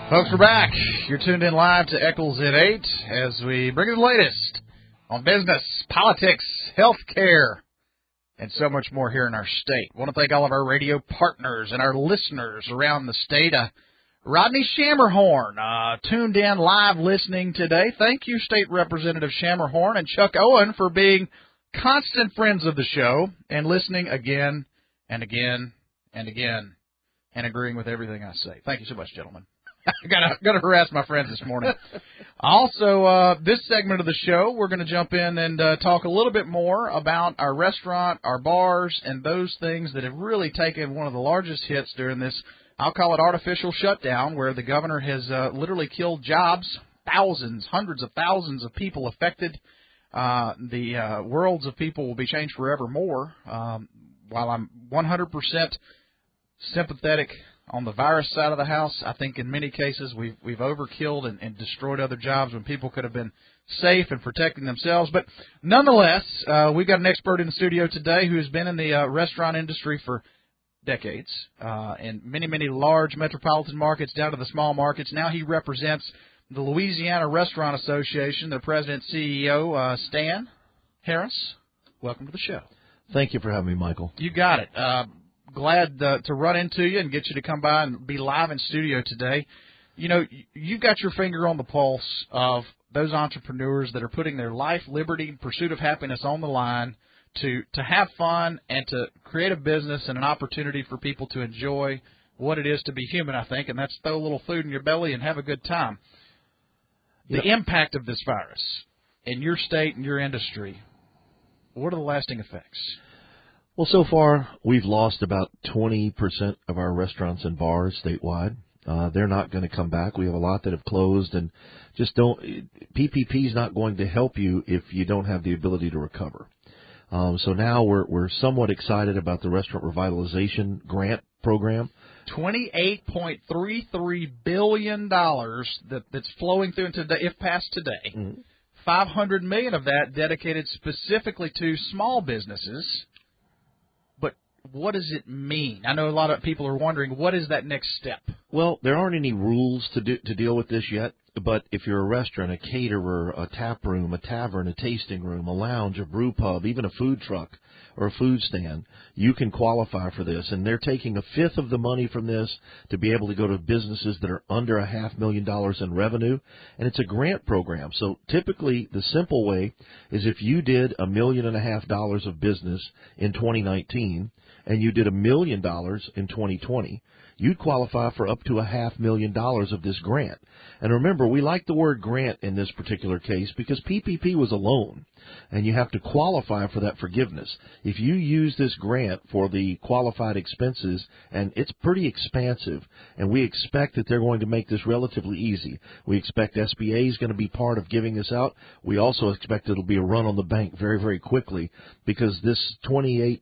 Folks, we're back. You're tuned in live to Echols at 8 as we bring you the latest on business, politics, healthcare, and so much more here in our state. I want to thank all of our radio partners and our listeners around the state. Rodney Shammerhorn tuned in live listening today. Thank you, State Representative Shammerhorn and Chuck Owen, for being constant friends of the show and listening again and again and again and agreeing with everything I say. Thank you so much, gentlemen. I gotta harass my friends this morning. Also, this segment of the show, we're going to jump in and talk a little bit more about our restaurant, our bars, and those things that have really taken one of the largest hits during this, I'll call it artificial shutdown, where the governor has literally killed jobs, thousands, hundreds of thousands of people affected. The worlds of people will be changed forevermore. While I'm 100% sympathetic on the virus side of the house, I think in many cases we've overkilled and destroyed other jobs when people could have been safe and protecting themselves. But nonetheless, we've got an expert in the studio today who has been in the restaurant industry for decades in many, many large metropolitan markets down to the small markets. Now he represents the Louisiana Restaurant Association, their president and CEO, Stan Harris. Welcome to the show. Thank you for having me, Michael. You got it. Glad to run into you and get you to come by and be live in studio today. You know, you've got your finger on the pulse of those entrepreneurs that are putting their life, liberty, and pursuit of happiness on the line to have fun and to create a business and an opportunity for people to enjoy what it is to be human, I think, and that's throw a little food in your belly and have a good time. The impact of this virus in your state and your industry, what are the lasting effects? Well, so far, we've lost about 20% of our restaurants and bars statewide. They're not going to come back. We have a lot that have closed, and just don't. PPP is not going to help you if you don't have the ability to recover. So now we're somewhat excited about the Restaurant Revitalization Grant Program. $28.33 billion that's flowing through today, if passed today. Mm-hmm. $500 million of that dedicated specifically to small businesses. What does it mean? I know a lot of people are wondering, what is that next step? Well, there aren't any rules to deal with this yet, but if you're a restaurant, a caterer, a tap room, a tavern, a tasting room, a lounge, a brew pub, even a food truck or a food stand, you can qualify for this. And they're taking a fifth of the money from this to be able to go to businesses that are under $500,000 in revenue. And it's a grant program. So typically the simple way is if you did $1.5 million of business in 2019 and you did $1 million in 2020, you'd qualify for up to $500,000 of this grant. And remember, we like the word grant in this particular case because PPP was a loan, and you have to qualify for that forgiveness. If you use this grant for the qualified expenses, and it's pretty expansive, and we expect that they're going to make this relatively easy. We expect SBA is going to be part of giving this out. We also expect it'll be a run on the bank very, very quickly because this $28+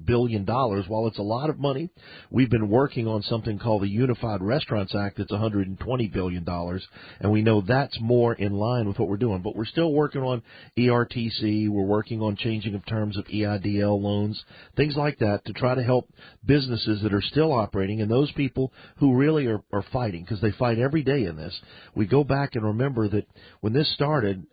billion, while it's a lot of money, we've been working on something called the Unified Restaurants Act that's $120 billion, and we know that's more in line with what we're doing. But we're still working on ERTC. We're working on changing of terms of EIDL loans, things like that, to try to help businesses that are still operating and those people who really are fighting, because they fight every day in this. We go back and remember that when this started,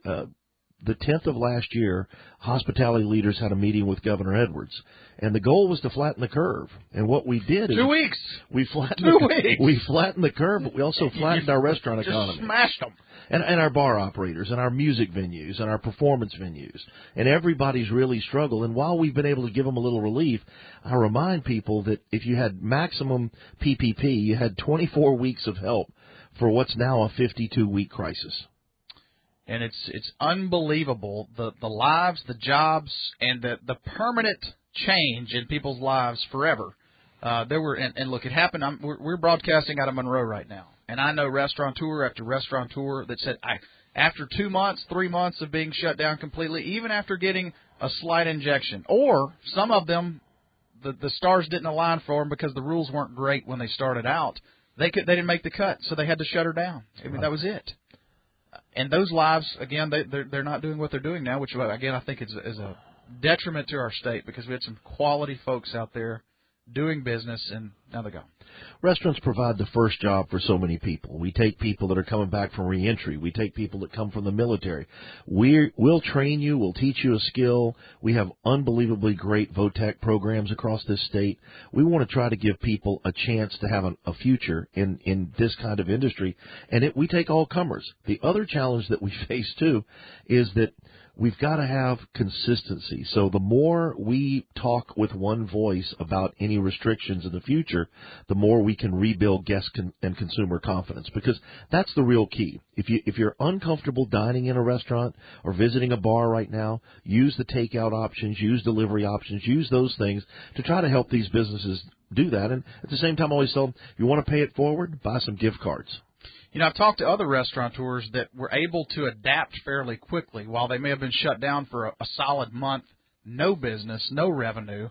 the 10th of last year, hospitality leaders had a meeting with Governor Edwards, and the goal was to flatten the curve. And what we did is 2 weeks. We flattened 2 weeks. We flattened the curve, but we also flattened our restaurant economy. Just smashed them. And our bar operators and our music venues and our performance venues. And everybody's really struggled. And while we've been able to give them a little relief, I remind people that if you had maximum PPP, you had 24 weeks of help for what's now a 52-week crisis. And it's unbelievable, the lives, the jobs, and the permanent change in people's lives forever. There were and look, it happened. We're broadcasting out of Monroe right now, and I know restaurateur after restaurateur that said, after 2 months, 3 months of being shut down completely, even after getting a slight injection, or some of them, the stars didn't align for them because the rules weren't great when they started out. They didn't make the cut, so they had to shut her down. I mean, that was it. And those lives, again, they're not doing what they're doing now, which, again, I think is a detriment to our state because we had some quality folks out there doing business, and now they're gone. Restaurants provide the first job for so many people. We take people that are coming back from reentry. We take people that come from the military. We'll train you. We'll teach you a skill. We have unbelievably great VOTEC programs across this state. We want to try to give people a chance to have a future in this kind of industry, and we take all comers. The other challenge that we face, too, is that we've got to have consistency. So the more we talk with one voice about any restrictions in the future, the more we can rebuild guest and consumer confidence, because that's the real key. If you're uncomfortable dining in a restaurant or visiting a bar right now, use the takeout options, use delivery options, use those things to try to help these businesses do that. And at the same time, I always tell them, if you want to pay it forward, buy some gift cards. You know, I've talked to other restaurateurs that were able to adapt fairly quickly. While they may have been shut down for a solid month, no business, no revenue,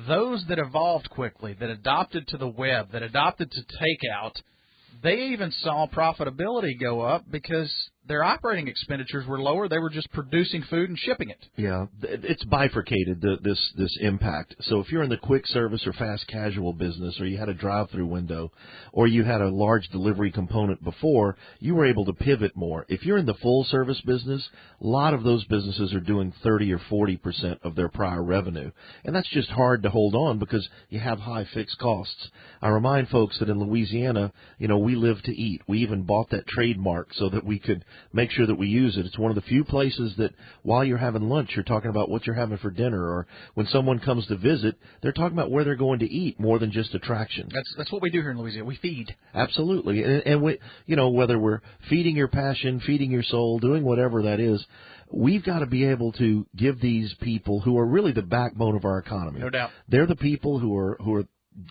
those that evolved quickly, that adopted to the web, that adopted to takeout, they even saw profitability go up because their operating expenditures were lower. They were just producing food and shipping it. Yeah, it's bifurcated, this impact. So if you're in the quick service or fast casual business, or you had a drive-through window, or you had a large delivery component before, you were able to pivot more. If you're in the full-service business, a lot of those businesses are doing 30 or 40% of their prior revenue. And that's just hard to hold on because you have high fixed costs. I remind folks that in Louisiana, we live to eat. We even bought that trademark so that we could make sure that we use it. It's one of the few places that while you're having lunch, you're talking about what you're having for dinner, or when someone comes to visit, they're talking about where they're going to eat more than just attraction. That's what we do here in Louisiana. We feed. Absolutely. And we, whether we're feeding your passion, feeding your soul, doing whatever that is, we've got to be able to give these people who are really the backbone of our economy. No doubt. They're the people who are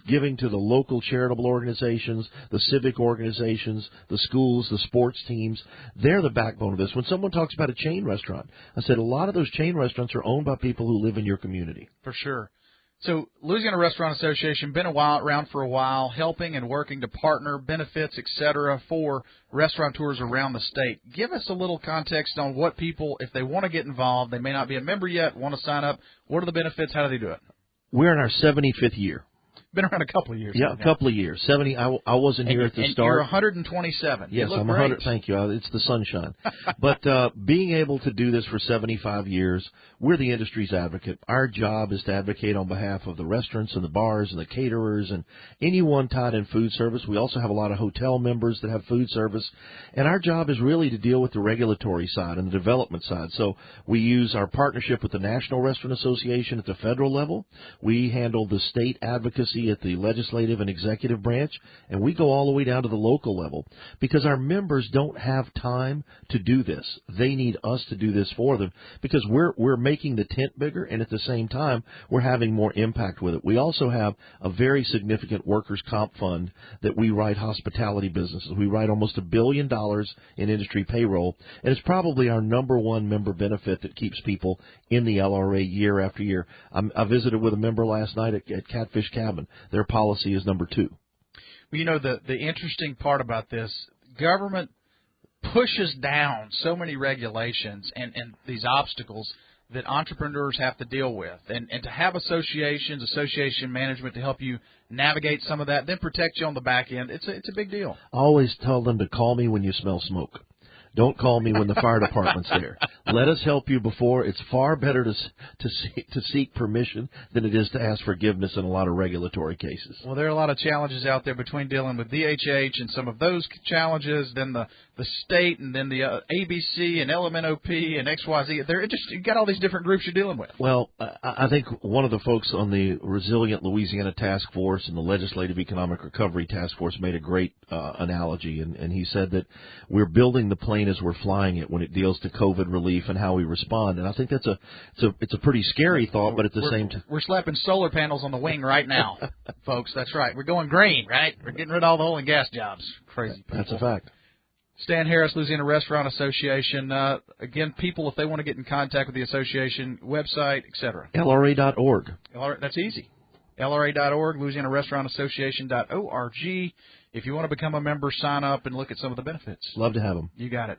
giving to the local charitable organizations, the civic organizations, the schools, the sports teams. They're the backbone of this. When someone talks about a chain restaurant, I said a lot of those chain restaurants are owned by people who live in your community. For sure. So Louisiana Restaurant Association, been around for a while, helping and working to partner, benefits, et cetera, for restaurateurs around the state. Give us a little context on what people, if they want to get involved, they may not be a member yet, want to sign up, what are the benefits, how do they do it? We're in our 75th year. Been around a couple of years. Yeah, a couple of years. 70. I wasn't here at the start. You're 127. Yes, I'm 100. Thank you. It's the sunshine. But being able to do this for 75 years, we're the industry's advocate. Our job is to advocate on behalf of the restaurants and the bars and the caterers and anyone tied in food service. We also have a lot of hotel members that have food service. And our job is really to deal with the regulatory side and the development side. So we use our partnership with the National Restaurant Association at the federal level. We handle the state advocacy at the legislative and executive branch, and we go all the way down to the local level because our members don't have time to do this. They need us to do this for them because we're making the tent bigger, and at the same time, we're having more impact with it. We also have a very significant workers' comp fund that we write hospitality businesses. We write almost $1 billion in industry payroll, and it's probably our number one member benefit that keeps people in the LRA year after year. I visited with a member last night at Catfish Cabin. Their policy is number 2. Well, the interesting part about this, government pushes down so many regulations and these obstacles that entrepreneurs have to deal with. And to have associations, association management to help you navigate some of that, then protect you on the back end, it's a big deal. I always tell them to call me when you smell smoke. Don't call me when the fire department's there. Let us help you before. It's far better to seek permission than it is to ask forgiveness in a lot of regulatory cases. Well, there are a lot of challenges out there between dealing with DHH and some of those challenges, then the state, and then the ABC and LMNOP and XYZ. You've got all these different groups you're dealing with. Well, I think one of the folks on the Resilient Louisiana Task Force and the Legislative Economic Recovery Task Force made a great analogy, and he said that we're building the plane as we're flying it when it deals to COVID relief and how we respond. And I think it's a pretty scary thought, but at the same time, we're slapping solar panels on the wing right now, folks. That's right. We're going green, right? We're getting rid of all the oil and gas jobs. Crazy people. That's a fact. Stan Harris, Louisiana Restaurant Association. Again, people, if they want to get in contact with the association, website, etc. LRA.org. That's easy. LRA.org, Louisiana Restaurant Association.org. If you want to become a member, sign up and look at some of the benefits. Love to have them. You got it.